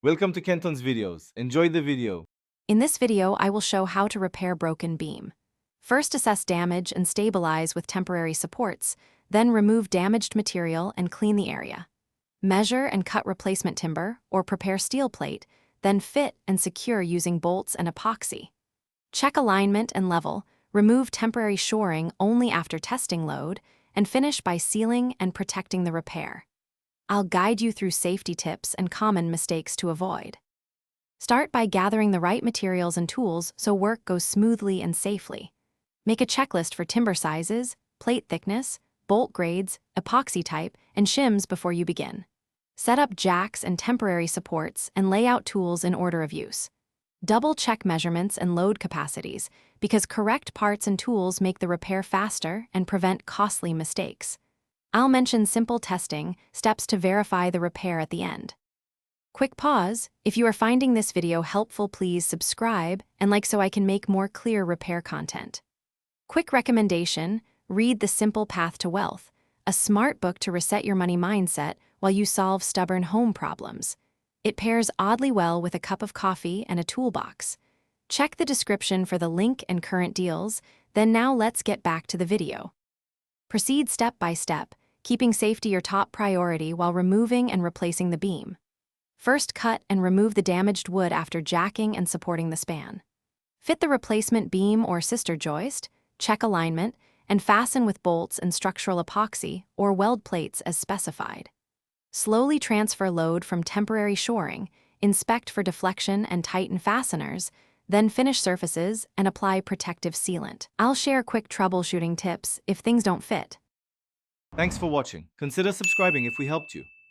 Welcome to Kenton's videos. Enjoy the video. In this video, I will show how to repair broken beam. First, assess damage and stabilize with temporary supports, then remove damaged material and clean the area. Measure and cut replacement timber or prepare steel plate, then fit and secure using bolts and epoxy. Check alignment and level, remove temporary shoring only after testing load, and finish by sealing and protecting the repair. I'll guide you through safety tips and common mistakes to avoid. Start by gathering the right materials and tools so work goes smoothly and safely. Make a checklist for timber sizes, plate thickness, bolt grades, epoxy type, and shims before you begin. Set up jacks and temporary supports and lay out tools in order of use. Double-check measurements and load capacities because correct parts and tools make the repair faster and prevent costly mistakes. I'll mention simple testing steps to verify the repair at the end. Quick pause. If you are finding this video helpful, please subscribe and like so I can make more clear repair content. Quick recommendation, read The Simple Path to Wealth, a smart book to reset your money mindset while you solve stubborn home problems. It pairs oddly well with a cup of coffee and a toolbox. Check the description for the link and current deals, then now let's get back to the video. Proceed step by step, keeping safety your top priority while removing and replacing the beam. First, cut and remove the damaged wood after jacking and supporting the span. Fit the replacement beam or sister joist, check alignment, and fasten with bolts and structural epoxy or weld plates as specified. Slowly transfer load from temporary shoring, inspect for deflection and tighten fasteners, then finish surfaces and apply protective sealant. I'll share quick troubleshooting tips if things don't fit. Thanks for watching. Consider subscribing if we helped you.